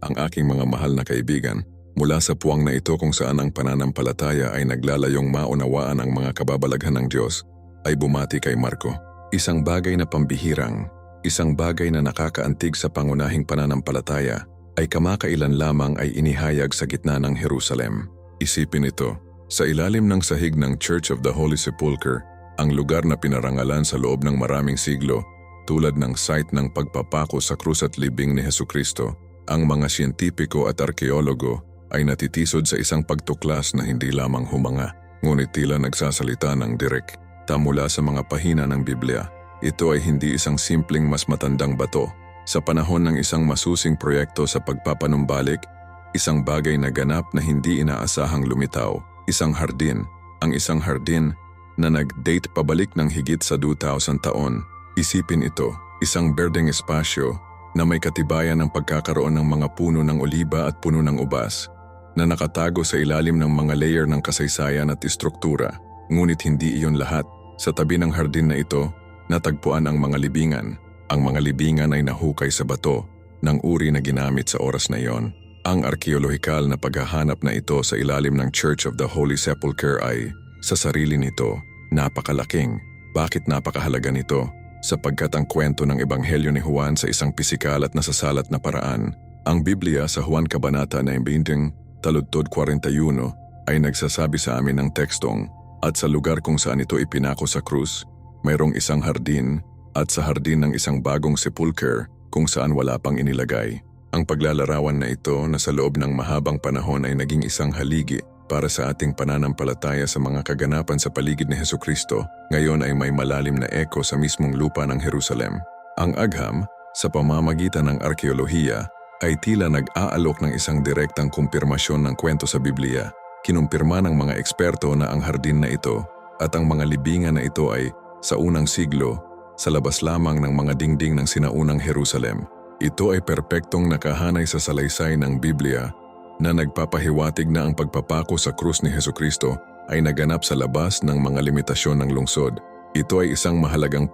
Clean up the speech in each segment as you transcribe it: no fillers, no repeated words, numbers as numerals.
ang aking mga mahal na kaibigan, mula sa puwang na ito kung saan ang pananampalataya ay naglalayong maunawaan ang mga kababalaghan ng Diyos, ay bumati kay Marco. Isang bagay na pambihirang, isang bagay na nakakaantig sa pangunahing pananampalataya, ay kamakailan lamang ay inihayag sa gitna ng Jerusalem. Isipin ito, sa ilalim ng sahig ng Church of the Holy Sepulchre, ang lugar na pinarangalan sa loob ng maraming siglo, tulad ng site ng pagpapako sa krus at libing ni Hesukristo, ang mga siyentipiko at arkeologo ay natitisod sa isang pagtuklas na hindi lamang humanga, ngunit tila nagsasalita ng direkta mula sa mga pahina ng Biblia. Ito ay hindi isang simpleng mas matandang bato. Sa panahon ng isang masusing proyekto sa pagpapanumbalik, isang bagay na ganap na hindi inaasahang lumitaw, isang hardin, ang isang hardin na nag-date pabalik ng higit sa 2,000 taon. Isipin ito, isang berdeng espasyo na may katibayan ng pagkakaroon ng mga puno ng oliba at puno ng ubas na nakatago sa ilalim ng mga layer ng kasaysayan at istruktura. Ngunit hindi iyon lahat. Sa tabi ng hardin na ito, natagpuan ang mga libingan. Ang mga libingan ay nahukay sa bato ng uri na ginamit sa oras na iyon. Ang arkeolohikal na paghahanap na ito sa ilalim ng Church of the Holy Sepulchre ay, sa sarili nito, napakalaking. Bakit napakahalaga nito? Sapagkat ang kwento ng Ebanghelyo ni Juan sa isang pisikal at nasasalat na paraan, ang Biblia sa Juan Kabanata 19, taludtod 41 ay nagsasabi sa amin ng tekstong, at sa lugar kung saan ito ipinako sa krus, mayroong isang hardin, at sa hardin ng isang bagong sepulchre kung saan wala pang inilagay. Ang paglalarawan na ito na sa loob ng mahabang panahon ay naging isang haligi para sa ating pananampalataya sa mga kaganapan sa paligid ni Hesukristo, ngayon ay may malalim na eko sa mismong lupa ng Jerusalem. Ang agham, sa pamamagitan ng arkeolohiya, ay tila nag-aalok ng isang direktang kumpirmasyon ng kwento sa Biblia. Kinumpirma ng mga eksperto na ang hardin na ito at ang mga libingan na ito ay, sa unang siglo, sa labas lamang ng mga dingding ng sinaunang Jerusalem. Ito ay perpektong nakahanay sa salaysay ng Biblia na nagpapahiwatig na ang pagpapako sa krus ni Hesukristo ay naganap sa labas ng mga limitasyon ng lungsod. Ito ay isang mahalagang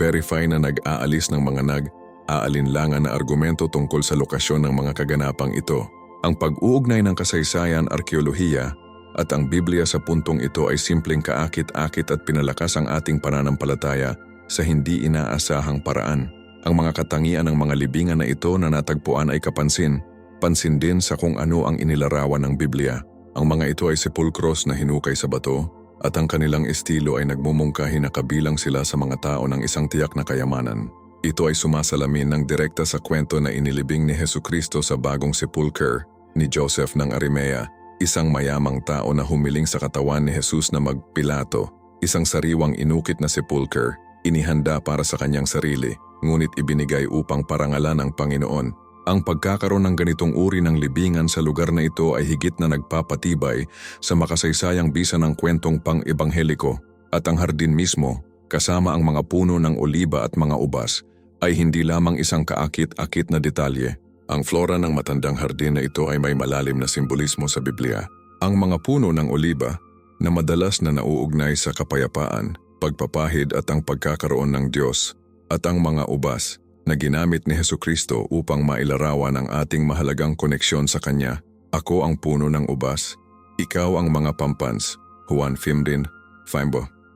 verify na nag-aalis ng mga nag-aalinlangan na argumento tungkol sa lokasyon ng mga kaganapang ito. Ang pag-uugnay ng kasaysayan, arkeolohiya at ang Biblia sa puntong ito ay simpleng kaakit-akit at pinalakas ang ating pananampalataya sa hindi inaasahang paraan. Ang mga katangian ng mga libingan na ito na natagpuan ay pansin din sa kung ano ang inilarawan ng Biblia. Ang mga ito ay sepulkros na hinukay sa bato at ang kanilang estilo ay nagmumungkahi na kabilang sila sa mga tao ng isang tiyak na kayamanan. Ito ay sumasalamin ng direkta sa kwento na inilibing ni Hesukristo sa bagong sepulchre ni Joseph ng Arimea, isang mayamang tao na humiling sa katawan ni Jesus na magpilato, isang sariwang inukit na sepulchre, inihanda para sa kanyang sarili, ngunit ibinigay upang parangalan ng Panginoon. Ang pagkakaroon ng ganitong uri ng libingan sa lugar na ito ay higit na nagpapatibay sa makasaysayang bisa ng kwentong pang-ebangheliko, at ang hardin mismo, kasama ang mga puno ng oliba at mga ubas, ay hindi lamang isang kaakit-akit na detalye. Ang flora ng matandang hardin na ito ay may malalim na simbolismo sa Biblia. Ang mga puno ng oliba, na madalas na nauugnay sa kapayapaan, pagpapahid at ang pagkakaroon ng Diyos, at ang mga ubas, na ginamit ni Hesukristo upang mailarawan ang ating mahalagang koneksyon sa Kanya. Ako ang puno ng ubas, ikaw ang mga pampans. Juan 15:5.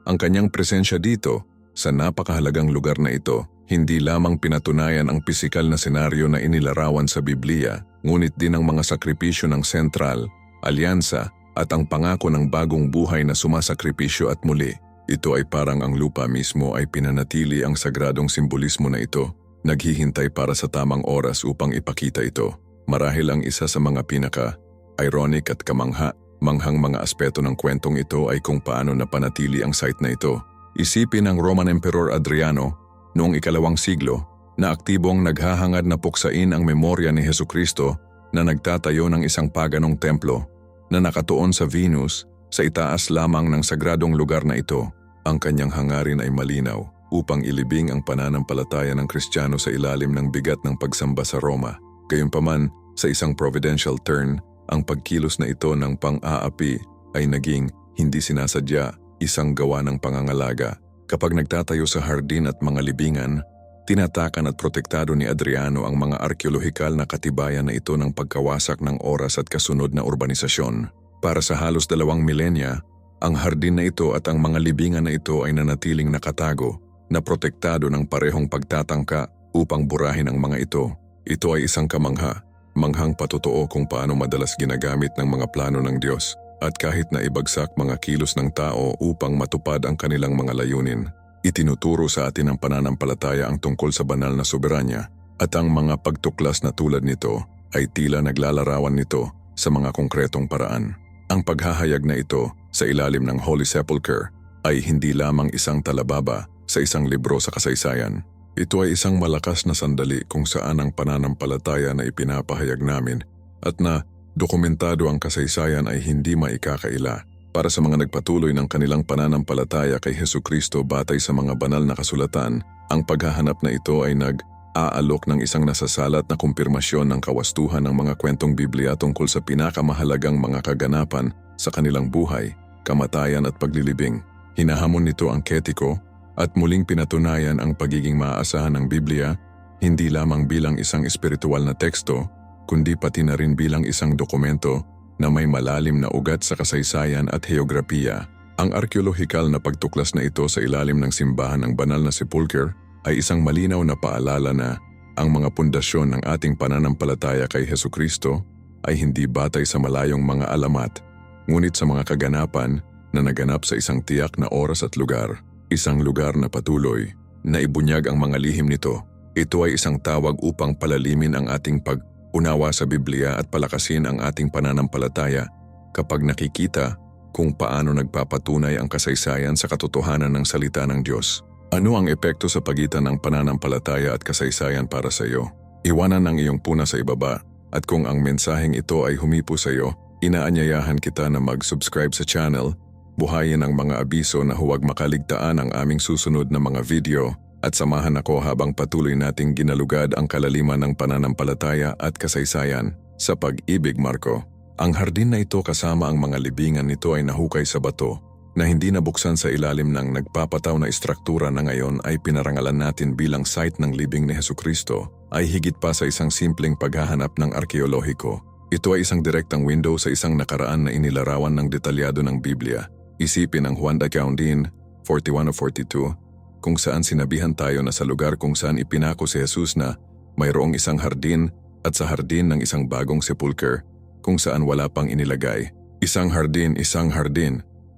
Ang kanyang presensya dito, sa napakahalagang lugar na ito, hindi lamang pinatunayan ang pisikal na senaryo na inilarawan sa Biblia, ngunit din ang mga sakripisyo ng sentral, alyansa, at ang pangako ng bagong buhay na sumasakripisyo at muli. Ito ay parang ang lupa mismo ay pinanatili ang sagradong simbolismo na ito. Naghihintay para sa tamang oras upang ipakita ito. Marahil ang isa sa mga pinaka-ironic at kamanghang mga aspeto ng kwentong ito ay kung paano napanatili ang site na ito. Isipin ng Roman Emperor Adriano noong ika-2 siglo na aktibong naghahangad na puksain ang memorya ni Hesukristo na nagtatayo ng isang paganong templo na nakatuon sa Venus sa itaas lamang ng sagradong lugar na ito. Ang kanyang hangarin ay malinaw, upang ilibing ang pananampalataya ng Kristiyano sa ilalim ng bigat ng pagsamba sa Roma. Gayunpaman, sa isang providential turn, ang pagkilos na ito ng pang-aapi ay naging hindi sinasadya, isang gawa ng pangangalaga. Kapag nagtatayo sa hardin at mga libingan, Tinatakan at protektado ni Adriano ang mga arkeolohikal na katibayan na ito ng pagkawasak ng oras at kasunod na urbanisasyon. Para sa halos 2 milenya, ang hardin na ito at ang mga libingan na ito ay nanatiling nakatago na protektado ng parehong pagtatangka upang burahin ang mga ito. Ito ay isang kamangha, manghang patotoo kung paano madalas ginagamit ng mga plano ng Diyos at kahit na ibagsak mga kilos ng tao upang matupad ang kanilang mga layunin. Itinuturo sa atin ng pananampalataya ang tungkol sa banal na soberanya at ang mga pagtuklas na tulad nito ay tila naglalarawan nito sa mga konkretong paraan. Ang paghahayag na ito sa ilalim ng Holy Sepulchre ay hindi lamang isang talababa sa isang libro sa kasaysayan. Ito ay isang malakas na sandali kung saan ang pananampalataya na ipinapahayag namin at na dokumentado ang kasaysayan ay hindi maikakaila. Para sa mga nagpatuloy ng kanilang pananampalataya kay Hesukristo batay sa mga banal na kasulatan, ang paghahanap na ito ay nag-aalok ng isang nasasalat na kumpirmasyon ng kawastuhan ng mga kwentong Biblia tungkol sa pinakamahalagang mga kaganapan sa kanilang buhay, kamatayan at paglilibing. Hinahamon nito ang ketiko at muling pinatunayan ang pagiging maaasahan ng Biblia hindi lamang bilang isang espiritual na teksto, kundi pati na rin bilang isang dokumento na may malalim na ugat sa kasaysayan at heograpiya. Ang arkeolohikal na pagtuklas na ito sa ilalim ng simbahan ng banal na sepulchre ay isang malinaw na paalala na ang mga pundasyon ng ating pananampalataya kay Hesukristo ay hindi batay sa malayong mga alamat, ngunit sa mga kaganapan na naganap sa isang tiyak na oras at lugar, isang lugar na patuloy na ibunyag ang mga lihim nito. Ito ay isang tawag upang palalimin ang ating pag-unawa sa Biblia at palakasin ang ating pananampalataya kapag nakikita kung paano nagpapatunay ang kasaysayan sa katotohanan ng salita ng Diyos. Ano ang epekto sa pagitan ng pananampalataya at kasaysayan para sa iyo? Iwanan ang iyong puna sa ibaba at kung ang mensaheng ito ay humipo sa iyo, inaanyayahan kita na mag-subscribe sa channel, buhayin ang mga abiso na huwag makaligtaan ang aming susunod na mga video at samahan ako habang patuloy nating ginalugad ang kalaliman ng pananampalataya at kasaysayan sa Pag-ibig, Marko. Ang hardin na ito kasama ang mga libingan nito ay nahukay sa bato na hindi nabuksan sa ilalim ng nagpapataw na istruktura na ngayon ay pinarangalan natin bilang site ng libing ni Hesukristo ay higit pa sa isang simpleng paghahanap ng arkeolohiko. Ito ay isang direktang window sa isang nakaraan na inilarawan ng detalyado ng Biblia. Isipin ang Juan de Gaudin 41 o 42 kung saan sinabihan tayo na sa lugar kung saan ipinako si Jesus na mayroong isang hardin at sa hardin ng isang bagong sepulchre kung saan wala pang inilagay. Isang hardin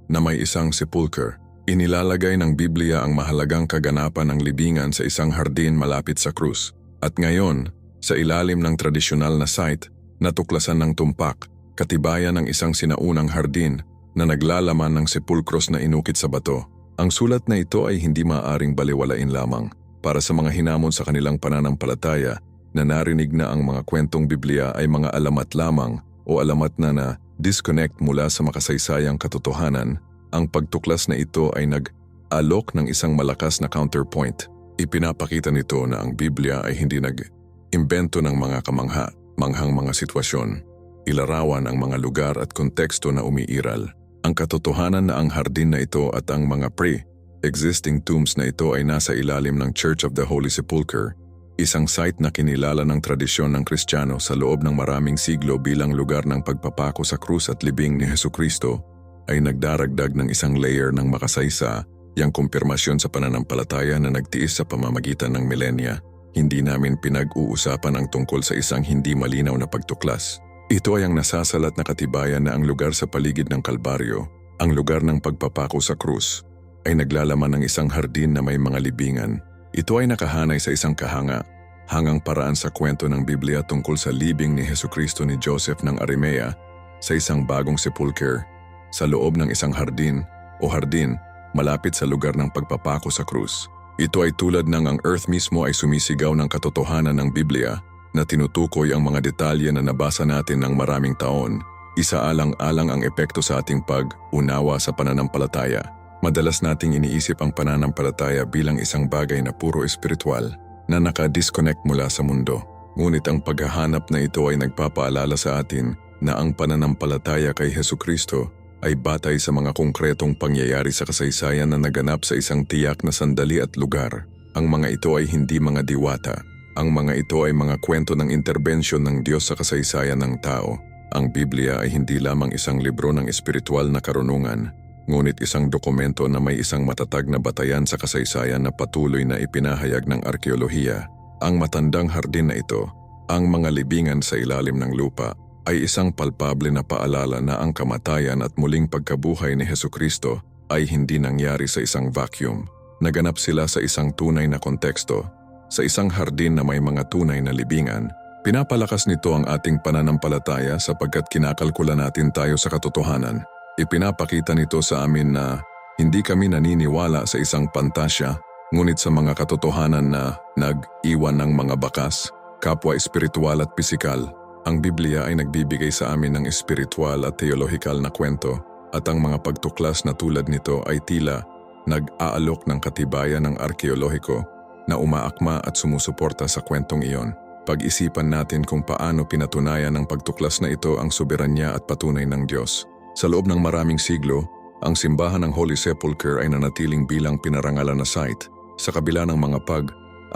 na may isang sepulchre. Inilalagay ng Biblia ang mahalagang kaganapan ng libingan sa isang hardin malapit sa krus. At ngayon, sa ilalim ng tradisyonal na site, natuklasan ng tumpak, katibayan ng isang sinaunang hardin na naglalaman ng sepulkros na inukit sa bato. Ang sulat na ito ay hindi maaaring baliwalain lamang para sa mga hinamon sa kanilang pananampalataya na narinig na ang mga kwentong Biblia ay mga alamat lamang o alamat na disconnect mula sa makasaysayang katotohanan. Ang pagtuklas na ito ay nag-alok ng isang malakas na counterpoint. Ipinapakita nito na ang Biblia ay hindi nag-imbento ng mga manghang mga sitwasyon. Ilarawan ang mga lugar at konteksto na umiiral. Ang katotohanan na ang hardin na ito at ang mga pre-existing tombs na ito ay nasa ilalim ng Church of the Holy Sepulchre, isang site na kinilala ng tradisyon ng Kristiyano sa loob ng maraming siglo bilang lugar ng pagpapako sa krus at libing ni Hesukristo, ay nagdaragdag ng isang layer ng makasaysayang kumpirmasyon sa pananampalataya na nagtiis sa pamamagitan ng milenya. Hindi namin pinag-uusapan ang tungkol sa isang hindi malinaw na pagtuklas. Ito ay ang nasasalat na katibayan na ang lugar sa paligid ng Kalbaryo, ang lugar ng pagpapako sa krus, ay naglalaman ng isang hardin na may mga libingan. Ito ay nakahanay sa isang hangang paraan sa kwento ng Biblia tungkol sa libing ni Hesukristo ni Joseph ng Arimea sa isang bagong sepulchre sa loob ng isang hardin malapit sa lugar ng pagpapako sa krus. Ito ay tulad ng ang earth mismo ay sumisigaw ng katotohanan ng Biblia na tinutukoy ang mga detalye na nabasa natin ng maraming taon. Isaalang-alang ang epekto sa ating pag-unawa sa pananampalataya. Madalas nating iniisip ang pananampalataya bilang isang bagay na puro espiritual na naka-disconnect mula sa mundo. Ngunit ang paghahanap na ito ay nagpapaalala sa atin na ang pananampalataya kay Hesukristo ay batay sa mga konkretong pangyayari sa kasaysayan na naganap sa isang tiyak na sandali at lugar. Ang mga ito ay hindi mga diwata. Ang mga ito ay mga kwento ng interbensyon ng Diyos sa kasaysayan ng tao. Ang Biblia ay hindi lamang isang libro ng espiritual na karunungan, ngunit isang dokumento na may isang matatag na batayan sa kasaysayan na patuloy na ipinahayag ng arkeolohiya. Ang matandang hardin na ito, ang mga libingan sa ilalim ng lupa, ay isang palpable na paalala na ang kamatayan at muling pagkabuhay ni Hesukristo ay hindi nangyari sa isang vacuum. Naganap sila sa isang tunay na konteksto, sa isang hardin na may mga tunay na libingan. Pinapalakas nito ang ating pananampalataya sapagkat kinakalkula natin tayo sa katotohanan. Ipinapakita nito sa amin na hindi kami naniniwala sa isang pantasya, ngunit sa mga katotohanan na nag-iwan ng mga bakas, kapwa espiritual at pisikal. Ang Biblia ay nagbibigay sa amin ng espiritual at teolohikal na kwento, at ang mga pagtuklas na tulad nito ay tila nag-aalok ng katibayan ng arkeolohiko na umaakma at sumusuporta sa kwentong iyon. Pag-isipan natin kung paano pinatunayan ng pagtuklas na ito ang soberanya at patunay ng Diyos. Sa loob ng maraming siglo, ang simbahan ng Holy Sepulchre ay nanatiling bilang pinarangalan na site sa kabila ng mga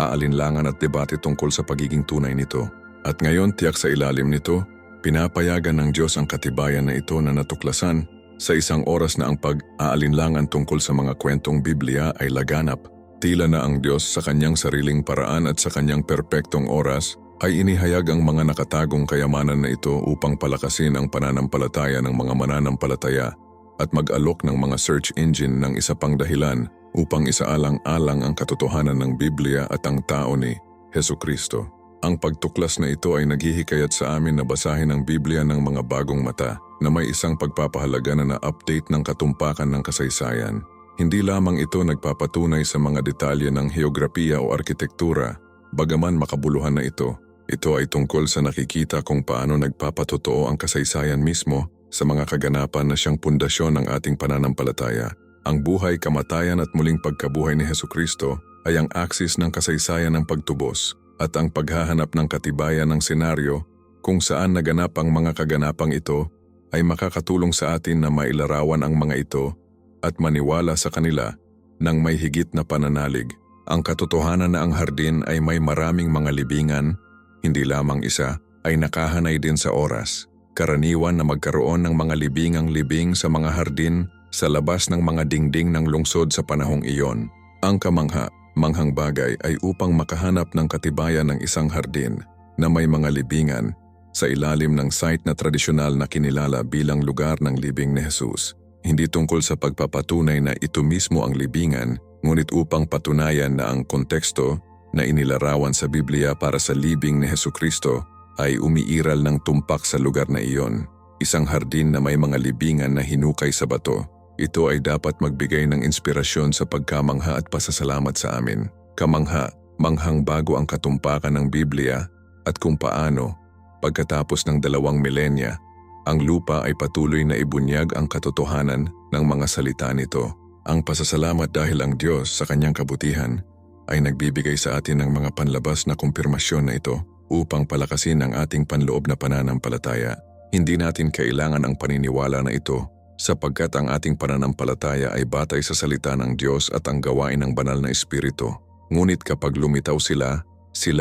aalinlangan at debate tungkol sa pagiging tunay nito. At ngayon tiyak sa ilalim nito, pinapayagan ng Diyos ang katibayan na ito na natuklasan sa isang oras na ang pag-aalinlangan tungkol sa mga kwentong Biblia ay laganap. Tila na ang Diyos sa kanyang sariling paraan at sa kanyang perpektong oras ay inihayag ang mga nakatagong kayamanan na ito upang palakasin ang pananampalataya ng mga mananampalataya at mag-alok ng mga search engine ng isa pang dahilan upang isaalang-alang ang katotohanan ng Biblia at ang tao ni Hesukristo. Ang pagtuklas na ito ay naghihikayat sa amin na basahin ang Biblia ng mga bagong mata na may isang pagpapahalaga na na-update ng katumpakan ng kasaysayan. Hindi lamang ito nagpapatunay sa mga detalye ng heograpiya o arkitektura, bagaman makabuluhan na ito. Ito ay tungkol sa nakikita kung paano nagpapatotoo ang kasaysayan mismo sa mga kaganapan na siyang pundasyon ng ating pananampalataya. Ang buhay, kamatayan at muling pagkabuhay ni Hesukristo ay ang aksis ng kasaysayan ng pagtubos at ang paghahanap ng katibayan ng senaryo kung saan naganap ang mga kaganapang ito ay makakatulong sa atin na mailarawan ang mga ito at maniwala sa kanila ng may higit na pananalig. Ang katotohanan na ang hardin ay may maraming mga libingan, hindi lamang isa, ay nakahanay din sa oras. Karaniwan na magkaroon ng mga libingang-libing sa mga hardin sa labas ng mga dingding ng lungsod sa panahong iyon. Ang manghang bagay ay upang makahanap ng katibayan ng isang hardin na may mga libingan sa ilalim ng site na tradisyonal na kinilala bilang lugar ng libing ni Jesus. Hindi tungkol sa pagpapatunay na ito mismo ang libingan, ngunit upang patunayan na ang konteksto na inilarawan sa Biblia para sa libing ni Hesukristo ay umiiral ng tumpak sa lugar na iyon. Isang hardin na may mga libingan na hinukay sa bato. Ito ay dapat magbigay ng inspirasyon sa pagkamangha at pasasalamat sa amin. Manghang bago ang katumpakan ng Biblia at kung paano, pagkatapos ng 2 milenya, ang lupa ay patuloy na ibunyag ang katotohanan ng mga salita nito. Ang pasasalamat dahil ang Diyos sa kanyang kabutihan ay nagbibigay sa atin ng mga panlabas na kumpirmasyon na ito upang palakasin ang ating panloob na pananampalataya. Hindi natin kailangan ang paniniwala na ito sapagkat ang ating pananampalataya ay batay sa salita ng Diyos at ang gawain ng banal na Espiritu. Ngunit kapag lumitaw sila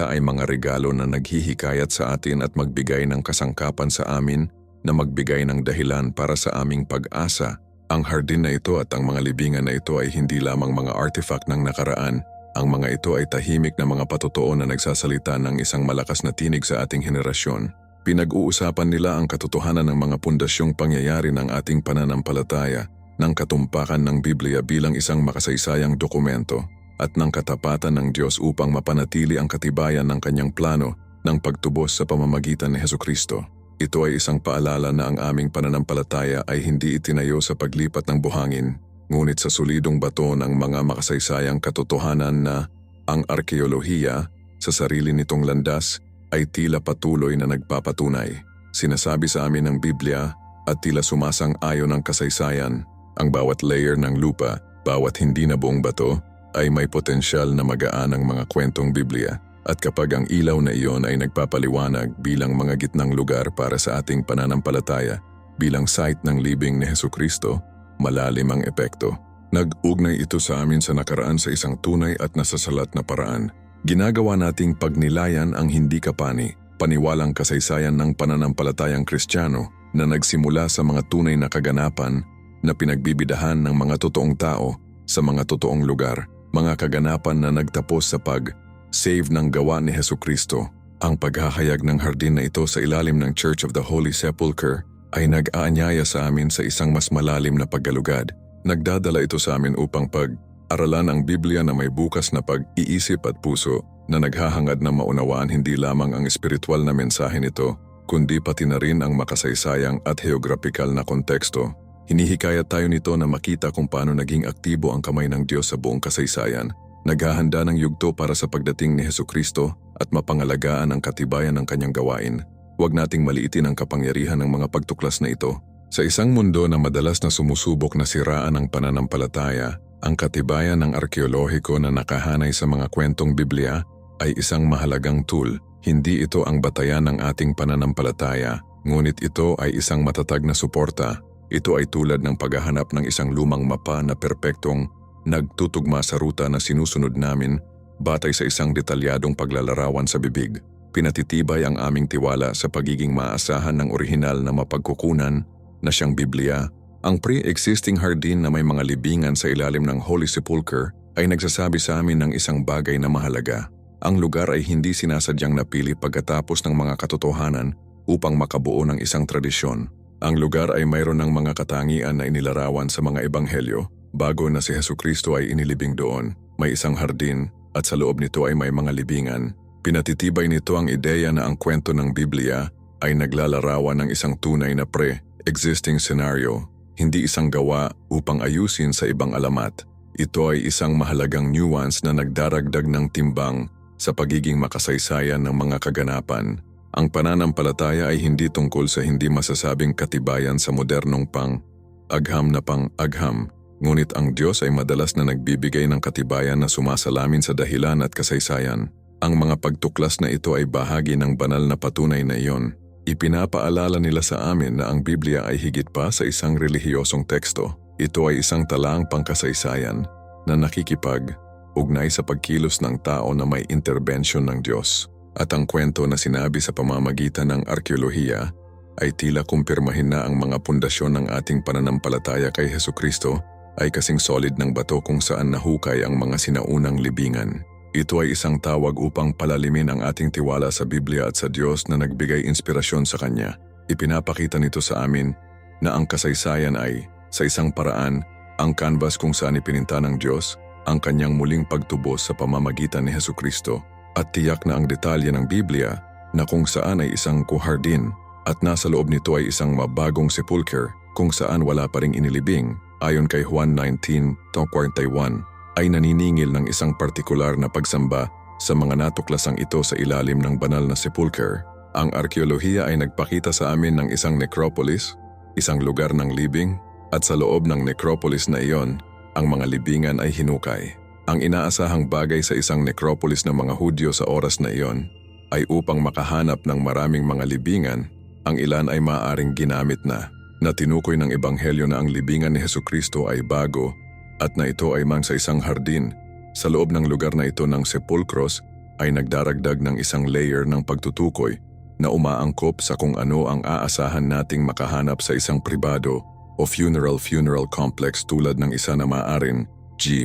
ay mga regalo na naghihikayat sa atin at magbigay ng kasangkapan sa amin na magbigay ng dahilan para sa aming pag-asa. Ang hardin na ito at ang mga libingan na ito ay hindi lamang mga artifact ng nakaraan. Ang mga ito ay tahimik na mga patotoo na nagsasalita ng isang malakas na tinig sa ating henerasyon. Pinag-uusapan nila ang katotohanan ng mga pundasyong pangyayari ng ating pananampalataya, ng katumpakan ng Biblia bilang isang makasaysayang dokumento, at ng katapatan ng Diyos upang mapanatili ang katibayan ng kanyang plano ng pagtubos sa pamamagitan ni Hesukristo. Ito ay isang paalala na ang aming pananampalataya ay hindi itinayo sa paglipat ng buhangin, ngunit sa solidong bato ng mga makasaysayang katotohanan na ang arkeolohiya sa sarili nitong landas ay tila patuloy na nagpapatunay. Sinasabi sa amin ng Biblia at tila sumasang-ayon ng kasaysayan, ang bawat layer ng lupa, bawat hindi na buong bato, ay may potensyal na magaan ang mga kwentong Biblia. At kapag ang ilaw na iyon ay nagpapaliwanag bilang mga gitnang lugar para sa ating pananampalataya, bilang site ng libing ni Hesukristo, malalim ang epekto. Nag-ugnay ito sa amin sa nakaraan sa isang tunay at nasasalat na paraan. Ginagawa nating pagnilayan ang hindi kapani, paniwalang kasaysayan ng pananampalatayang Kristiyano na nagsimula sa mga tunay na kaganapan na pinagbibidahan ng mga totoong tao sa mga totoong lugar, mga kaganapan na nagtapos sa pag-save ng gawa ni Hesukristo. Ang paghahayag ng hardin na ito sa ilalim ng Church of the Holy Sepulchre ay nag-aanyaya sa amin sa isang mas malalim na paggalugad. Nagdadala ito sa amin upang pag-aralan ang Biblia na may bukas na pag-iisip at puso na naghahangad na maunawaan hindi lamang ang espiritual na mensahe nito, kundi pati na rin ang makasaysayang at geographical na konteksto. Hinihikayat tayo nito na makita kung paano naging aktibo ang kamay ng Diyos sa buong kasaysayan, naghahanda ng yugto para sa pagdating ni Hesukristo at mapangalagaan ang katibayan ng kanyang gawain. Huwag nating maliitin ang kapangyarihan ng mga pagtuklas na ito. Sa isang mundo na madalas na sumusubok na siraan ang pananampalataya, ang katibayan ng arkeolohiko na nakahanay sa mga kwentong Biblia ay isang mahalagang tool. Hindi ito ang batayan ng ating pananampalataya, ngunit ito ay isang matatag na suporta. Ito ay tulad ng paghahanap ng isang lumang mapa na perpektong nagtutugma sa ruta na sinusunod namin batay sa isang detalyadong paglalarawan sa bibig. Pinatitibay ang aming tiwala sa pagiging maasahan ng orihinal na mapagkukunan na siyang Biblia. Ang pre-existing hardin na may mga libingan sa ilalim ng Holy Sepulchre ay nagsasabi sa amin ng isang bagay na mahalaga. Ang lugar ay hindi sinasadyang napili pagkatapos ng mga katotohanan upang makabuo ng isang tradisyon. Ang lugar ay mayroon ng mga katangian na inilarawan sa mga ebanghelyo. Bago na si Hesukristo ay inilibing doon, may isang hardin at sa loob nito ay may mga libingan. Pinatitibay nito ang ideya na ang kwento ng Biblia ay naglalarawan ng isang tunay na pre-existing scenario, hindi isang gawa upang ayusin sa ibang alamat. Ito ay isang mahalagang nuance na nagdaragdag ng timbang sa pagiging makasaysayan ng mga kaganapan. Ang pananampalataya ay hindi tungkol sa hindi masasabing katibayan sa modernong pang-agham na pang-agham, ngunit ang Diyos ay madalas na nagbibigay ng katibayan na sumasalamin sa dahilan at kasaysayan. Ang mga pagtuklas na ito ay bahagi ng banal na patunay na iyon. Ipinapaalala nila sa amin na ang Biblia ay higit pa sa isang relihiyosong teksto. Ito ay isang talaang pangkasaysayan na nakikipag-ugnay sa pagkilos ng tao na may intervention ng Diyos. At ang kwento na sinabi sa pamamagitan ng arkeolohiya ay tila kumpirmahin na ang mga pundasyon ng ating pananampalataya kay Hesukristo ay kasing solid ng bato kung saan nahukay ang mga sinaunang libingan. Ito ay isang tawag upang palalimin ang ating tiwala sa Biblia at sa Diyos na nagbigay inspirasyon sa Kanya. Ipinapakita nito sa amin na ang kasaysayan ay, sa isang paraan, ang canvas kung saan ipininta ng Diyos ang Kanyang muling pagtubos sa pamamagitan ni Hesukristo. At tiyak na ang detalye ng Biblia na kung saan ay isang kuhardin at nasa loob nito ay isang mabagong sepulchre kung saan wala pa ring inilibing, ayon kay Juan 19:41, ay naniningil ng isang partikular na pagsamba sa mga natuklasang ito sa ilalim ng banal na sepulchre. Ang arkeolohiya ay nagpakita sa amin ng isang necropolis, isang lugar ng libing, at sa loob ng necropolis na iyon, ang mga libingan ay hinukay. Ang inaasahang bagay sa isang necropolis ng mga Hudyo sa oras na iyon ay upang makahanap ng maraming mga libingan, ang ilan ay maaaring ginamit na tinukoy ng ebanghelyo na ang libingan ni Hesukristo ay bago at na ito ay mang sa isang hardin. Sa loob ng lugar na ito ng sepulchros ay nagdaragdag ng isang layer ng pagtutukoy na umaangkop sa kung ano ang aasahan nating makahanap sa isang pribado o funeral complex tulad ng isa na maaaring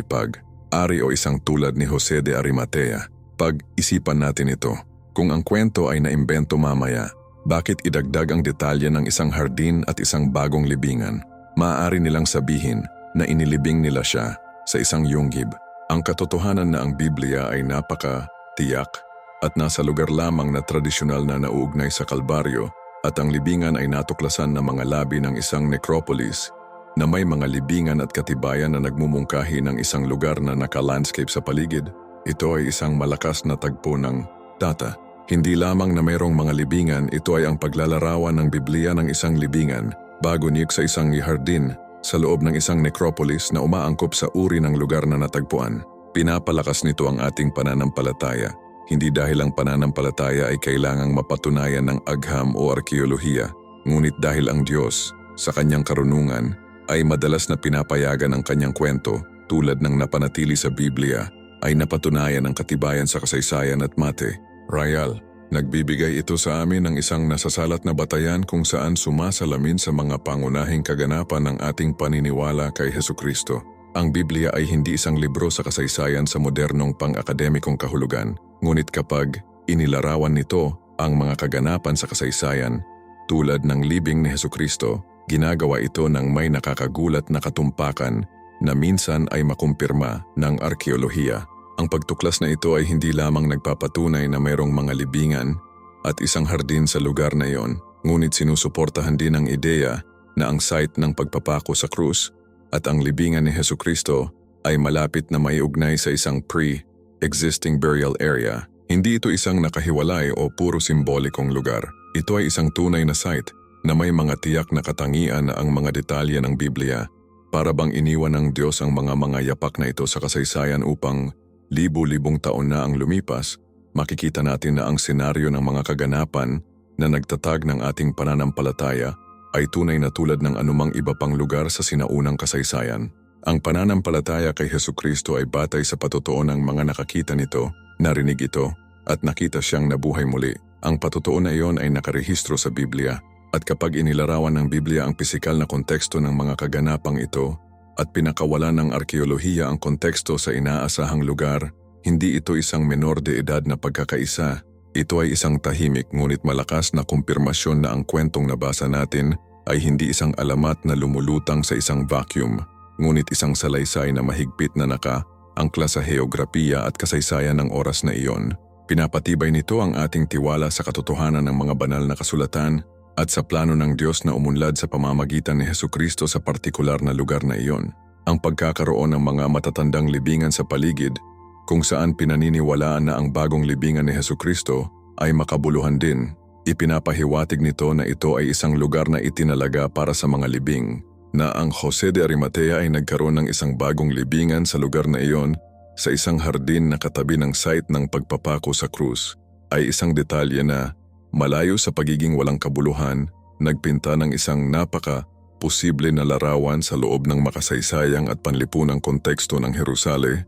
pag-ari o isang tulad ni Jose de Arimatea. Pag-isipan natin ito. Kung ang kwento ay naimbento mamaya, bakit idagdag ang detalye ng isang hardin at isang bagong libingan? Maaari nilang sabihin na inilibing nila siya sa isang yunggib. Ang katotohanan na ang Biblia ay napaka-tiyak at nasa lugar lamang na tradisyonal na nauugnay sa Kalbaryo at ang libingan ay natuklasan na mga labi ng isang necropolis na may mga libingan at katibayan na nagmumungkahi ng isang lugar na naka-landscape sa paligid. Ito ay isang malakas na tagpo ng data. Hindi lamang na mayroong mga libingan, ito ay ang paglalarawan ng Biblia ng isang libingan bago niyok sa isang hardin sa loob ng isang necropolis na umaangkop sa uri ng lugar na natagpuan. Pinapalakas nito ang ating pananampalataya, hindi dahil ang pananampalataya ay kailangang mapatunayan ng agham o arkeolohiya, ngunit dahil ang Diyos, sa kanyang karunungan, ay madalas na pinapayagan ang kanyang kwento tulad ng napanatili sa Biblia ay napatunayan ng katibayan sa kasaysayan at mate. Rayal, nagbibigay ito sa amin ng isang nasasalat na batayan kung saan sumasalamin sa mga pangunahing kaganapan ng ating paniniwala kay Hesukristo. Ang Biblia ay hindi isang libro sa kasaysayan sa modernong pang-akademikong kahulugan, ngunit kapag inilarawan nito ang mga kaganapan sa kasaysayan tulad ng libing ni Hesukristo, ginagawa ito ng may nakakagulat na katumpakan na minsan ay makumpirma ng arkeolohiya. Ang pagtuklas na ito ay hindi lamang nagpapatunay na mayroong mga libingan at isang hardin sa lugar na iyon, ngunit sinusuportahan din ang ideya na ang site ng pagpapako sa krus at ang libingan ni Hesukristo ay malapit na maiugnay sa isang pre-existing burial area. Hindi ito isang nakahiwalay o puro simbolikong lugar. Ito ay isang tunay na site na may mga tiyak na katangian na ang mga detalye ng Biblia para bang iniwan ng Diyos ang mga yapak na ito sa kasaysayan upang libu-libong taon na ang lumipas, makikita natin na ang senaryo ng mga kaganapan na nagtatag ng ating pananampalataya ay tunay na tulad ng anumang iba pang lugar sa sinaunang kasaysayan. Ang pananampalataya kay Hesukristo ay batay sa patotoo ng mga nakakita nito, narinig ito, at nakita siyang nabuhay muli. Ang patotoo na iyon ay nakarehistro sa Biblia, at kapag inilarawan ng Biblia ang pisikal na konteksto ng mga kaganapang ito at pinakawalan ng arkeolohiya ang konteksto sa inaasahang lugar, hindi ito isang menor de edad na pagkakaisa. Ito ay isang tahimik ngunit malakas na kumpirmasyon na ang kwentong nabasa natin ay hindi isang alamat na lumulutang sa isang vacuum, ngunit isang salaysay na mahigpit na naka-angkla sa heograpiya at kasaysayan ng oras na iyon. Pinapatibay nito ang ating tiwala sa katotohanan ng mga banal na kasulatan at sa plano ng Diyos na umunlad sa pamamagitan ni Hesukristo sa partikular na lugar na iyon. Ang pagkakaroon ng mga matatandang libingan sa paligid kung saan pinaniniwalaan na ang bagong libingan ni Hesukristo ay makabuluhan din. Ipinapahiwatig nito na ito ay isang lugar na itinalaga para sa mga libing, na ang Jose de Arimatea ay nagkaroon ng isang bagong libingan sa lugar na iyon sa isang hardin na katabi ng site ng pagpapako sa krus, ay isang detalye na, malayo sa pagiging walang kabuluhan, nagpinta ng isang napaka-posible na larawan sa loob ng makasaysayang at panlipunang konteksto ng Jerusalem.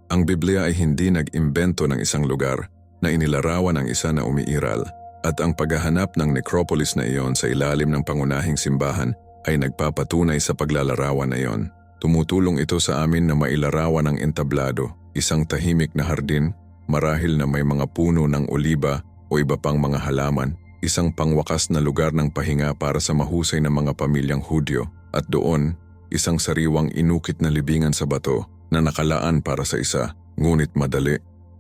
Ang Biblia ay hindi nag-imbento ng isang lugar na inilarawan ng isa na umiiral, at ang paghahanap ng necropolis na iyon sa ilalim ng pangunahing simbahan ay nagpapatunay sa paglalarawan na iyon. Tumutulong ito sa amin na mailarawan ang entablado, isang tahimik na hardin, marahil na may mga puno ng oliba o iba pang mga halaman, isang pangwakas na lugar ng pahinga para sa mahusay na mga pamilyang Hudyo, at doon, isang sariwang inukit na libingan sa bato na nakalaan para sa isa, ngunit madali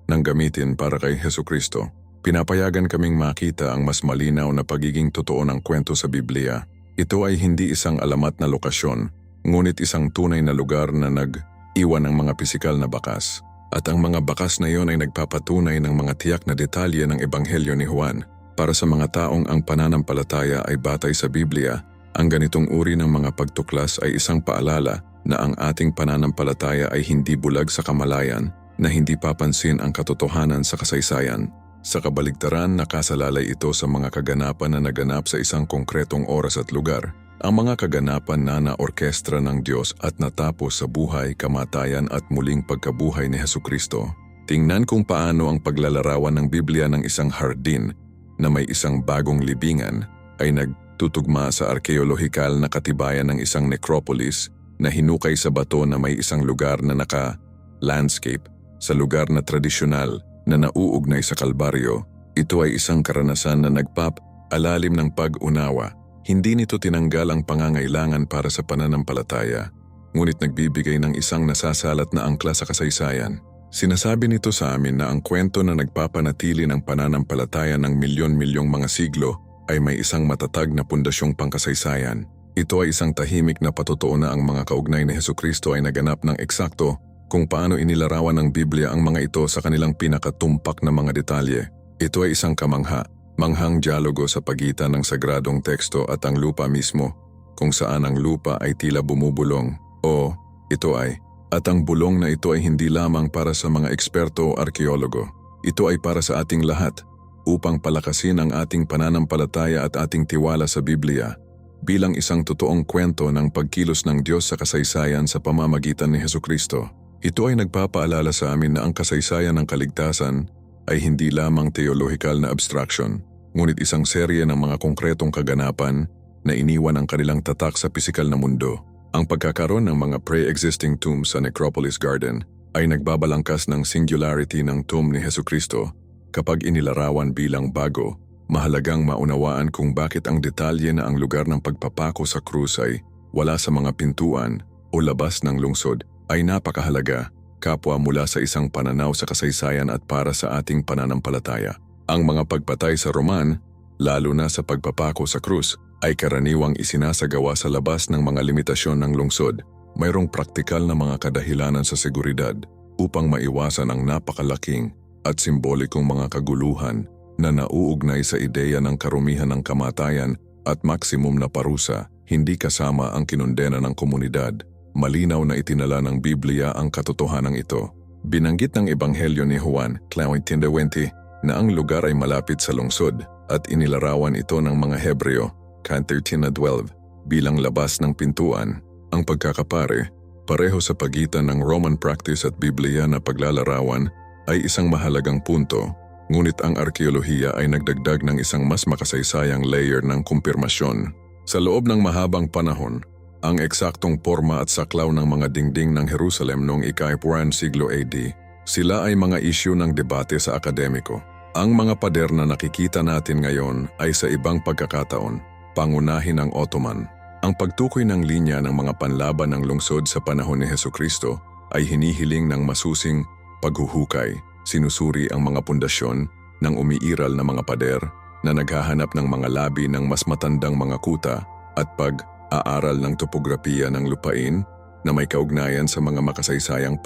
nang gamitin para kay Hesukristo. Pinapayagan kaming makita ang mas malinaw na pagiging totoo ng kwento sa Biblia. Ito ay hindi isang alamat na lokasyon, ngunit isang tunay na lugar na nag-iwan ng mga pisikal na bakas. At ang mga bakas na iyon ay nagpapatunay ng mga tiyak na detalye ng Ebanghelyo ni Juan. Para sa mga taong ang pananampalataya ay batay sa Biblia, ang ganitong uri ng mga pagtuklas ay isang paalala na ang ating pananampalataya ay hindi bulag sa kamalayan, na hindi papansin ang katotohanan sa kasaysayan. Sa kabaligtaran, nakasalalay ito sa mga kaganapan na naganap sa isang konkretong oras at lugar. Ang mga kaganapan na naorkestra ng Diyos at natapos sa buhay, kamatayan at muling pagkabuhay ni Hesukristo. Tingnan kung paano ang paglalarawan ng Biblia ng isang hardin na may isang bagong libingan ay nagtutugma sa arkeolohikal na katibayan ng isang necropolis na hinukay sa bato na may isang lugar na naka-landscape sa lugar na tradisyonal na nauugnay sa Kalbaryo. Ito ay isang karanasan na nagpap-alalim ng pag-unawa. Hindi nito tinanggal ang pangangailangan para sa pananampalataya, ngunit nagbibigay ng isang nasasalat na angkla sa kasaysayan. Sinasabi nito sa amin na ang kwento na nagpapanatili ng pananampalataya ng milyon-milyong mga siglo ay may isang matatag na pundasyong pangkasaysayan. Ito ay isang tahimik na patotoo na ang mga kaugnay ni Hesukristo ay naganap ng eksakto kung paano inilarawan ng Biblia ang mga ito sa kanilang pinakatumpak na mga detalye. Ito ay isang manghang dialogo sa pagitan ng sagradong teksto at ang lupa mismo, kung saan ang lupa ay tila bumubulong. At ang bulong na ito ay hindi lamang para sa mga eksperto o arkeologo. Ito ay para sa ating lahat, upang palakasin ang ating pananampalataya at ating tiwala sa Biblia. bilang isang totoong kwento ng pagkilos ng Diyos sa kasaysayan sa pamamagitan ni Hesukristo. Ito ay nagpapaalala sa amin na ang kasaysayan ng kaligtasan ay hindi lamang theological na abstraction, ngunit isang serye ng mga konkretong kaganapan na iniwan ang kanilang tatak sa pisikal na mundo. Ang pagkakaroon ng mga pre-existing tombs sa Necropolis Garden ay nagbabalangkas ng singularity ng tomb ni Hesukristo. Kapag inilarawan bilang bago, mahalagang maunawaan kung bakit ang detalye na ang lugar ng pagpapako sa krus ay wala sa mga pintuan o labas ng lungsod ay napakahalaga, kapwa mula sa isang pananaw sa kasaysayan at para sa ating pananampalataya. Ang mga pagpatay sa Roman, lalo na sa pagpapako sa krus, ay karaniwang isinasagawa sa labas ng mga limitasyon ng lungsod. Mayroong praktikal na mga kadahilanan sa seguridad upang maiwasan ang napakalaking at simbolikong mga kaguluhan na nauugnay sa ideya ng karumihan ng kamatayan at maksimum na parusa, hindi kasama ang kinondena ng komunidad. Malinaw na itinala ng Biblia ang katotohanan ito. Binanggit ng Ebanghelyo ni Juan, 20:20, na ang lugar ay malapit sa lungsod at inilarawan ito ng mga Hebreo, 13:12, bilang labas ng pintuan. Ang pagkakapare, pareho sa pagitan ng Roman practice at Biblia na paglalarawan, ay isang mahalagang punto, ngunit ang arkeolohiya ay nagdagdag ng isang mas makasaysayang layer ng kumpirmasyon. Sa loob ng mahabang panahon, ang eksaktong porma at saklaw ng mga dingding ng Jerusalem noong ika-4 siglo AD, sila ay mga isyu ng debate sa akademiko. Ang mga pader na nakikita natin ngayon ay sa ibang pagkakataon, pangunahin ng Ottoman. Ang pagtukoy ng linya ng mga panlaban ng lungsod sa panahon ni Hesukristo ay hinihiling ng masusing paghuhukay. Sinusuri ang mga pundasyon ng umiiral na mga pader na naghahanap ng mga labi ng mas matandang mga kuta at pag-aaral ng topografiya ng lupain na may kaugnayan sa mga makasaysayang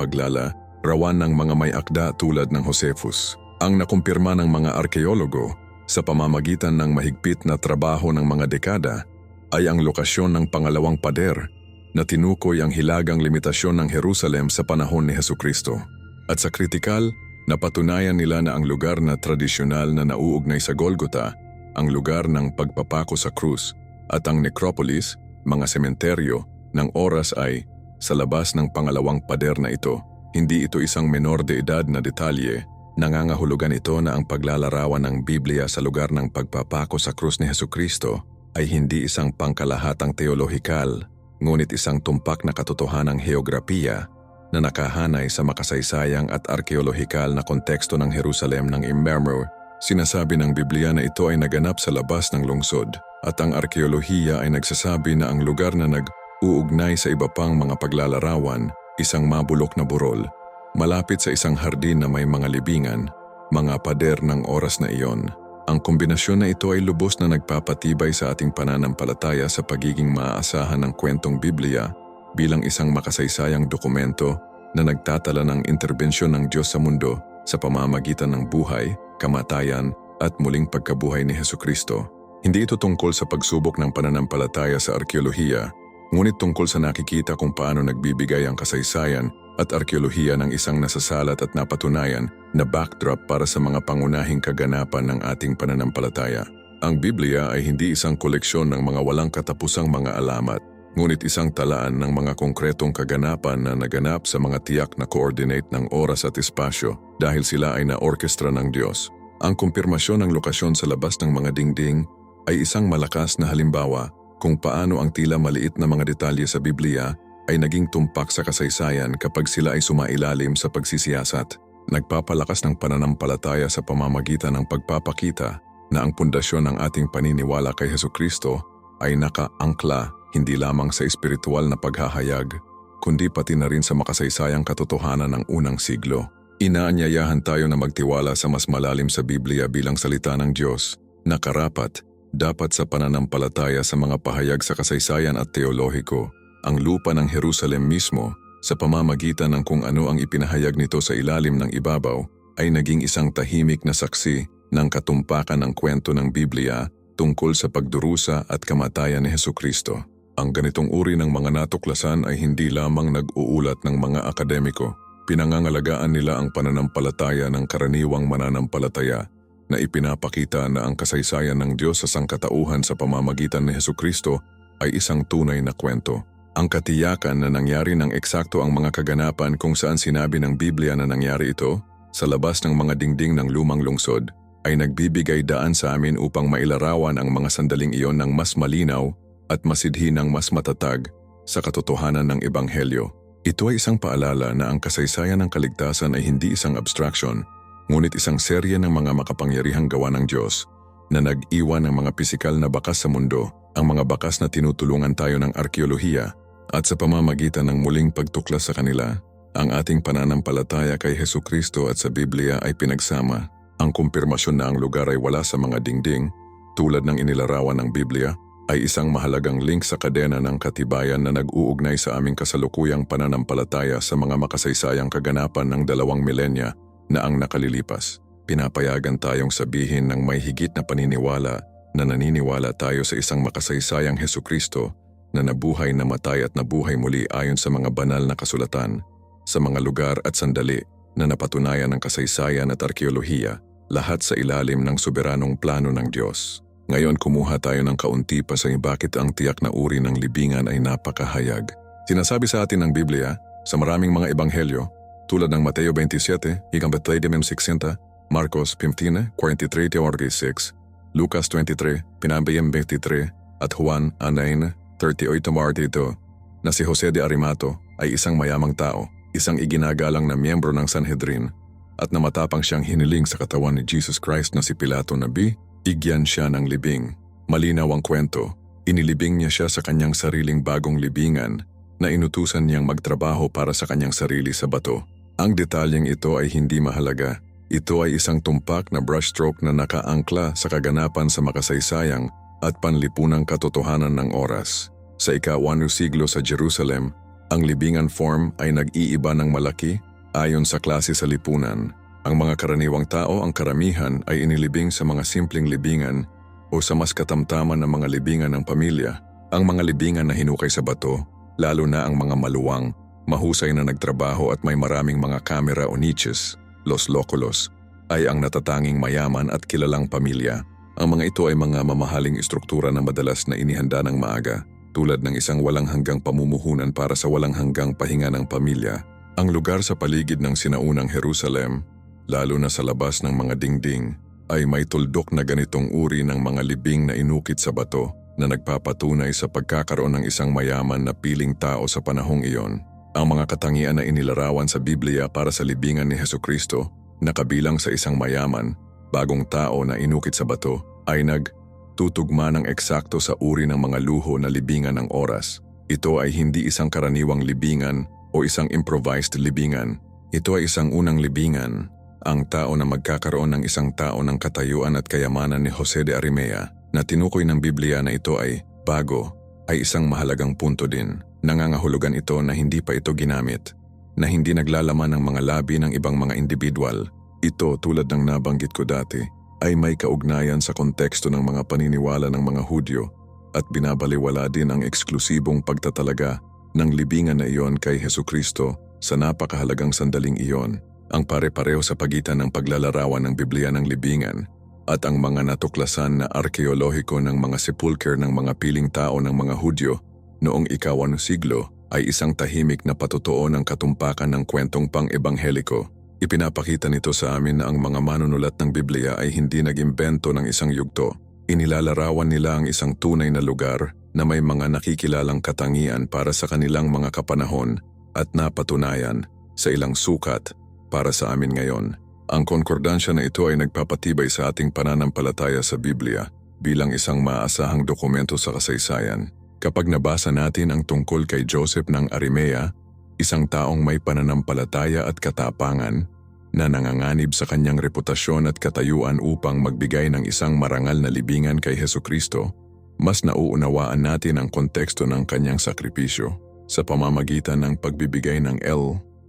rawan ng mga may akda tulad ng Josephus. Ang nakumpirma ng mga arkeologo sa pamamagitan ng mahigpit na trabaho ng mga dekada ay ang lokasyon ng pangalawang pader na tinukoy ang hilagang limitasyon ng Jerusalem sa panahon ni Hesukristo. At sa kritikal, napatunayan nila na ang lugar na tradisyonal na nauugnay sa Golgota, ang lugar ng pagpapako sa krus, at ang necropolis, mga sementeryo, ng oras ay sa labas ng pangalawang pader na ito. Hindi ito isang menor de edad na detalye. Nangangahulugan ito na ang paglalarawan ng Biblia sa lugar ng pagpapako sa krus ni Hesukristo ay hindi isang pangkalahatang teolohikal, ngunit isang tumpak na katotohanang heograpiya na nakahanay sa makasaysayang at arkeolohikal na konteksto ng Jerusalem ng Immermer. Sinasabi ng Biblia na ito ay naganap sa labas ng lungsod, at ang arkeolohiya ay nagsasabi na ang lugar na nag-uugnay sa iba pang mga paglalarawan, isang mabulok na burol, malapit sa isang hardin na may mga libingan, mga pader ng oras na iyon. Ang kombinasyon na ito ay lubos na nagpapatibay sa ating pananampalataya sa pagiging maaasahan ng kwentong Biblia bilang isang makasaysayang dokumento na nagtatala ng interbensyon ng Diyos sa mundo sa pamamagitan ng buhay, kamatayan at muling pagkabuhay ni Hesukristo. Hindi ito tungkol sa pagsubok ng pananampalataya sa arkeolohiya, ngunit tungkol sa nakikita kung paano nagbibigay ang kasaysayan at arkeolohiya ng isang nasasalat at napatunayan na backdrop para sa mga pangunahing kaganapan ng ating pananampalataya. Ang Biblia ay hindi isang koleksyon ng mga walang katapusang mga alamat, ngunit isang talaan ng mga konkretong kaganapan na naganap sa mga tiyak na coordinate ng oras at espasyo dahil sila ay na-orkestra ng Diyos. Ang kumpirmasyon ng lokasyon sa labas ng mga dingding ay isang malakas na halimbawa kung paano ang tila maliit na mga detalye sa Biblia ay naging tumpak sa kasaysayan kapag sila ay sumailalim sa pagsisiyasat. Nagpapalakas ng pananampalataya sa pamamagitan ng pagpapakita na ang pundasyon ng ating paniniwala kay Hesukristo ay nakaangkla hindi lamang sa espiritual na paghahayag, kundi pati na rin sa makasaysayang katotohanan ng unang siglo. Inaanyayahan tayo na magtiwala sa mas malalim sa Biblia bilang salita ng Diyos, na karapat, dapat sa pananampalataya sa mga pahayag sa kasaysayan at teolohiko. Ang lupa ng Jerusalem mismo, sa pamamagitan ng kung ano ang ipinahayag nito sa ilalim ng ibabaw, ay naging isang tahimik na saksi ng katumpakan ng kwento ng Biblia tungkol sa pagdurusa at kamatayan ni Hesukristo. Ang ganitong uri ng mga natuklasan ay hindi lamang nag-uulat ng mga akademiko. Pinangangalagaan nila ang pananampalataya ng karaniwang mananampalataya na ipinapakita na ang kasaysayan ng Diyos sa sangkatauhan sa pamamagitan ni Hesukristo ay isang tunay na kwento. Ang katiyakan na nangyari ng eksakto ang mga kaganapan kung saan sinabi ng Biblia na nangyari ito sa labas ng mga dingding ng lumang lungsod ay nagbibigay daan sa amin upang mailarawan ang mga sandaling iyon ng mas malinaw at masidhi ng mas matatag sa katotohanan ng Ebanghelyo. Ito ay isang paalala na ang kasaysayan ng kaligtasan ay hindi isang abstraction, ngunit isang serye ng mga makapangyarihang gawa ng Diyos na nag-iwan ng mga pisikal na bakas sa mundo, ang mga bakas na tinutulungan tayo ng arkeolohiya at sa pamamagitan ng muling pagtuklas sa kanila, ang ating pananampalataya kay Hesukristo at sa Biblia ay pinagsama. Ang kumpirmasyon na ang lugar ay wala sa mga dingding, tulad ng inilarawan ng Biblia, ay isang mahalagang link sa kadena ng katibayan na nag-uugnay sa aming kasalukuyang pananampalataya sa mga makasaysayang kaganapan ng 2 milenya na ang nakalilipas. Pinapayagan tayong sabihin ng may higit na paniniwala na naniniwala tayo sa isang makasaysayang Hesukristo na nabuhay, namatay at nabuhay muli ayon sa mga banal na kasulatan, sa mga lugar at sandali na napatunayan ng kasaysayan at arkeolohiya, lahat sa ilalim ng soberanong plano ng Diyos. Ngayon kumuha tayo ng kaunti pa sa bakit ang tiyak na uri ng libingan ay napakahayag. Sinasabi sa atin ng Biblia sa maraming mga ebanghelyo tulad ng Mateo 27, hanggang 60, Marcos 15, 43-46, Lucas 23, Pinambiyem 23, at Juan 9:38 na si Jose de Arimato ay isang mayamang tao, isang iginagalang na miyembro ng Sanhedrin at na matapang siyang hiniling sa katawan ni Jesus Christ na si Pilato na bigyan siya ng libing. Malinaw ang kwento, inilibing niya siya sa kanyang sariling bagong libingan na inutusan niyang magtrabaho para sa kanyang sarili sa bato. Ang detalyeng ito ay hindi mahalaga. Ito ay isang tumpak na brushstroke na nakaangkla sa kaganapan sa makasaysayang at panlipunang katotohanan ng oras. Sa ika-1 siglo sa Jerusalem, ang libingan form ay nag-iiba ng malaki ayon sa klase sa lipunan. Ang mga karaniwang tao, ang karamihan, ay inilibing sa mga simpleng libingan o sa mas katamtaman na mga libingan ng pamilya. Ang mga libingan na hinukay sa bato, lalo na ang mga maluwang, mahusay na nagtrabaho at may maraming mga kamera o niches, los loculos, ay ang natatanging mayaman at kilalang pamilya. Ang mga ito ay mga mamahaling istruktura na madalas na inihanda ng maaga, tulad ng isang walang hanggang pamumuhunan para sa walang hanggang pahinga ng pamilya. Ang lugar sa paligid ng sinaunang Jerusalem, lalo na sa labas ng mga dingding, ay may tuldok na ganitong uri ng mga libing na inukit sa bato na nagpapatunay sa pagkakaroon ng isang mayaman na piling tao sa panahong iyon. Ang mga katangian na inilarawan sa Biblia para sa libingan ni Hesukristo, na kabilang sa isang mayaman, bagong tao na inukit sa bato, ay nagtutugma ng eksakto sa uri ng mga luho na libingan ng oras. Ito ay hindi isang karaniwang libingan o isang improvised libingan. Ito ay isang unang libingan, ang tao na magkakaroon ng isang tao ng katayuan at kayamanan ni Jose de Arimea, na tinukoy ng Biblia na ito ay bago, ay isang mahalagang punto din. Nangangahulugan ito na hindi pa ito ginamit, na hindi naglalaman ng mga labi ng ibang mga individual. Ito, tulad ng nabanggit ko dati, ay may kaugnayan sa konteksto ng mga paniniwala ng mga Hudyo at binabaliwala din ang eksklusibong pagtatalaga ng libingan na iyon kay Hesukristo sa napakahalagang sandaling iyon. Ang pare-pareho sa pagitan ng paglalarawan ng Biblia ng libingan at ang mga natuklasan na arkeolohiko ng mga sepulcher ng mga piling tao ng mga Hudyo noong ika-1 siglo ay isang tahimik na patotoo ng katumpakan ng kwentong pang-ebangheliko. Ipinapakita nito sa amin na ang mga manunulat ng Biblia ay hindi nag-imbento ng isang yugto. Inilalarawan nila ang isang tunay na lugar na may mga nakikilalang katangian para sa kanilang mga kapanahon at napatunayan sa ilang sukat para sa amin ngayon. Ang konkordansya na ito ay nagpapatibay sa ating pananampalataya sa Biblia bilang isang maaasahang dokumento sa kasaysayan. Kapag nabasa natin ang tungkol kay Joseph ng Arimea, isang taong may pananampalataya at katapangan na nanganganib sa kanyang reputasyon at katayuan upang magbigay ng isang marangal na libingan kay Hesukristo, mas nauunawaan natin ang konteksto ng kanyang sakripisyo sa pamamagitan ng pagbibigay ng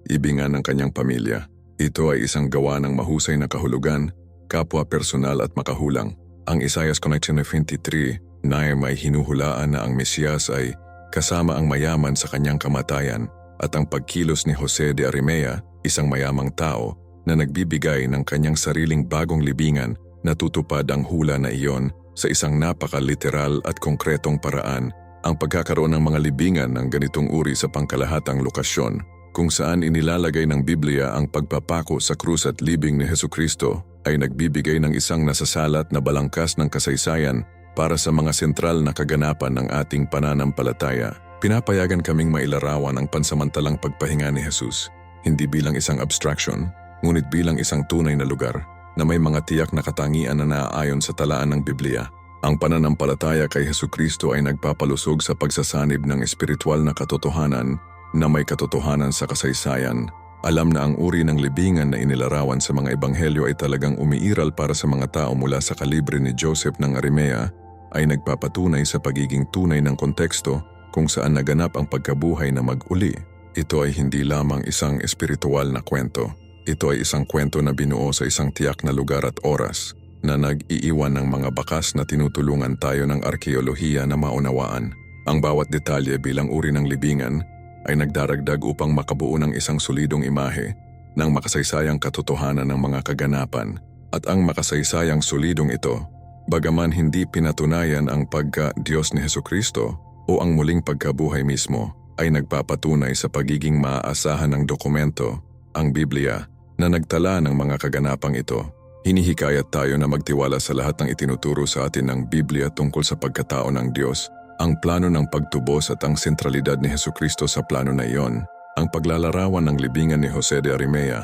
libingan ng kanyang pamilya. Ito ay isang gawa ng mahusay na kahulugan, kapwa personal at makahulang. Ang Isaiah 23 na may hinuhulaan na ang Mesiyas ay kasama ang mayaman sa kanyang kamatayan at ang pagkilos ni Jose de Arimea, isang mayamang tao na nagbibigay ng kanyang sariling bagong libingan, natutupad ang hula na iyon sa isang napaka-literal at konkretong paraan Ang pagkakaroon ng mga libingan ng ganitong uri sa pangkalahatang lokasyon kung saan inilalagay ng Biblia ang pagpapako sa krus at libing ni Hesukristo ay nagbibigay ng isang nasasalat na balangkas ng kasaysayan para sa mga sentral na kaganapan ng ating pananampalataya. Pinapayagan kaming mailarawan ang pansamantalang pagpahinga ni Jesus, hindi bilang isang abstraction, ngunit bilang isang tunay na lugar na may mga tiyak na katangian na naaayon sa talaan ng Biblia. Ang pananampalataya kay Hesukristo ay nagpapalusog sa pagsasanib ng espiritual na katotohanan na may katotohanan sa kasaysayan. Alam na ang uri ng libingan na inilarawan sa mga ebanghelyo ay talagang umiiral para sa mga tao mula sa kalibre ni Joseph ng Arimea ay nagpapatunay sa pagiging tunay ng konteksto kung saan naganap ang pagkabuhay na mag-uli. Ito ay hindi lamang isang espiritual na kwento. Ito ay isang kwento na binuo sa isang tiyak na lugar at oras na nag-iiwan ng mga bakas na tinutulungan tayo ng arkeolohiya na maunawaan. Ang bawat detalye bilang uri ng libingan ay nagdaragdag upang makabuo ng isang solidong imahe ng makasaysayang katotohanan ng mga kaganapan. At ang makasaysayang solidong ito, bagaman hindi pinatunayan ang pagka-Diyos ni Hesukristo o ang muling pagkabuhay mismo, ay nagpapatunay sa pagiging maaasahan ng dokumento, ang Biblia, na nagtala ng mga kaganapang ito. Hinihikayat tayo na magtiwala sa lahat ng itinuturo sa atin ng Biblia tungkol sa pagkatao ng Diyos, ang plano ng pagtubos at ang sentralidad ni Hesukristo sa plano na iyon. Ang paglalarawan ng libingan ni Jose de Arimea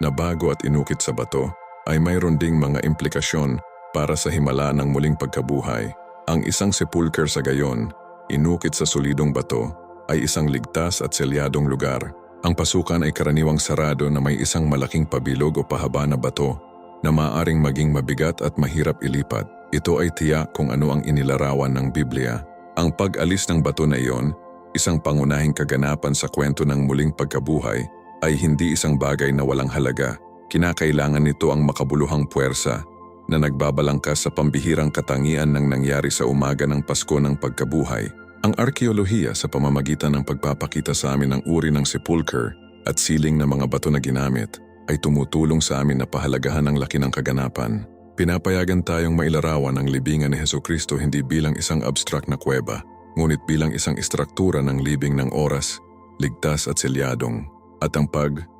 na bago at inukit sa bato ay mayroon ding mga implikasyon para sa himala ng muling pagkabuhay. Ang isang sepulcher sa gayon, inukit sa solidong bato, ay isang ligtas at selyadong lugar. Ang pasukan ay karaniwang sarado na may isang malaking pabilog o pahaba na bato na maaaring maging mabigat at mahirap ilipat. Ito ay tiyak kung ano ang inilarawan ng Biblia. Ang pag-alis ng bato na iyon, isang pangunahing kaganapan sa kwento ng muling pagkabuhay, ay hindi isang bagay na walang halaga. Kinakailangan nito ang makabuluhang puwersa na nagbabalangkas sa pambihirang katangian ng nangyari sa umaga ng Pasko ng pagkabuhay. Ang arkeolohiya sa pamamagitan ng pagpapakita sa amin ng uri ng sepulcher at siling na mga bato na ginamit ay tumutulong sa amin na pahalagahan ang laki ng kaganapan. Pinapayagan tayong mailarawan ang libingan ni Hesukristo hindi bilang isang abstract na kuweba, ngunit bilang isang istruktura ng libing ng oras, ligtas at selyadong. At ang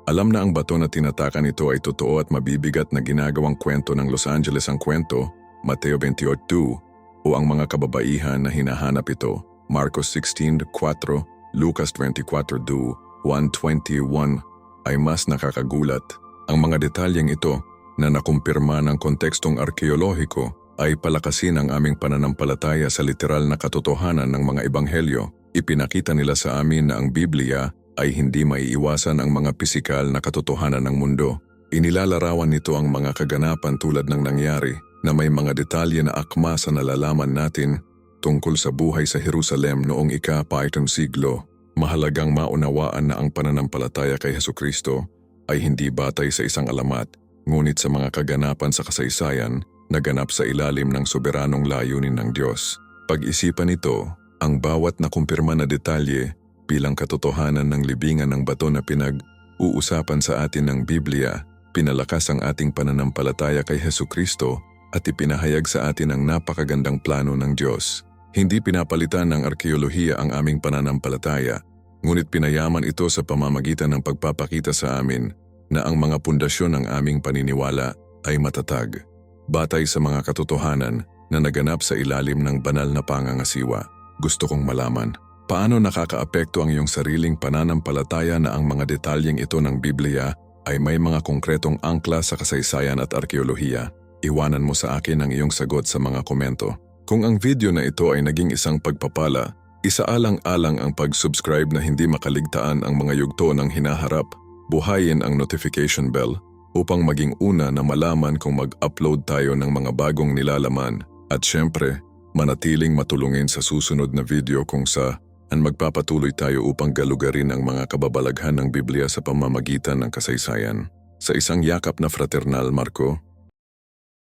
alam na ang bato na tinatakan ito ay totoo at mabibigat na ginagawang kwento ng Los Angeles ang kwento, Mateo 28:2, o ang mga kababaihan na hinahanap ito, Marcos 16:4, Lucas 24:2, 1:21, ay mas nakakagulat. Ang mga detalyeng ito na nakumpirma ng kontekstong arkeolohiko ay palakasin ang aming pananampalataya sa literal na katotohanan ng mga ebanghelyo. Ipinakita nila sa amin na ang Biblia ay hindi maiiwasan ang mga pisikal na katotohanan ng mundo. Inilalarawan nito ang mga kaganapan tulad ng nangyari na may mga detalye na akma sa nalalaman natin tungkol sa buhay sa Jerusalem noong ika-7 siglo. Mahalagang maunawaan na ang pananampalataya kay Hesukristo ay hindi batay sa isang alamat, ngunit sa mga kaganapan sa kasaysayan na ganap sa ilalim ng soberanong layunin ng Diyos. Pag-isipan ito, ang bawat nakumpirma na detalye bilang katotohanan ng libingan ng bato na pinag-uusapan sa atin ng Biblia, pinalakas ang ating pananampalataya kay Hesukristo at ipinahayag sa atin ang napakagandang plano ng Diyos. Hindi pinapalitan ng arkeolohiya ang aming pananampalataya, ngunit pinayaman ito sa pamamagitan ng pagpapakita sa amin na ang mga pundasyon ng aming paniniwala ay matatag, batay sa mga katotohanan na naganap sa ilalim ng banal na pangangasiwa. Gusto kong malaman, paano nakakaapekto ang iyong sariling pananampalataya na ang mga detalyeng ito ng Biblia ay may mga konkretong angkla sa kasaysayan at arkeolohiya? Iwanan mo sa akin ang iyong sagot sa mga komento. Kung ang video na ito ay naging isang pagpapala, isaalang-alang ang pag-subscribe na hindi makaligtaan ang mga yugto ng hinaharap. Buhayin ang notification bell upang maging una na malaman kung mag-upload tayo ng mga bagong nilalaman. At syempre, manatiling matulungin sa susunod na video kung saan magpapatuloy tayo upang galugarin ang mga kababalaghan ng Biblia sa pamamagitan ng kasaysayan. Sa isang yakap na fraternal, Marco.